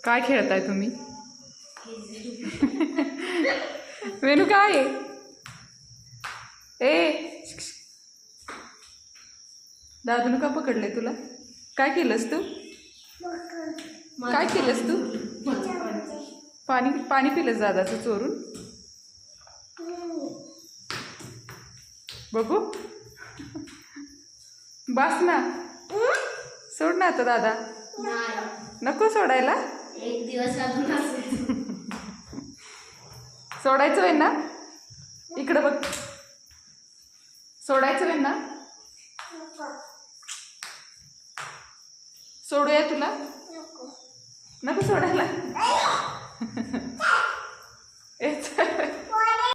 काय खेळताय तुम्ही? वेणू काय आहे? ए दादून का पकडले तुला? काय केलंस तू? काय केलंस तू? पाणी पाणी पिलंस दादाचं चोरून? बघू बस ना, सोड ना आता दादा. नको सोडायला. एक दिवस अजून सोडायचं आहे ना? इकडं बघ, सोडायचं आहे ना? सोडूया तुला? नको सोडायला.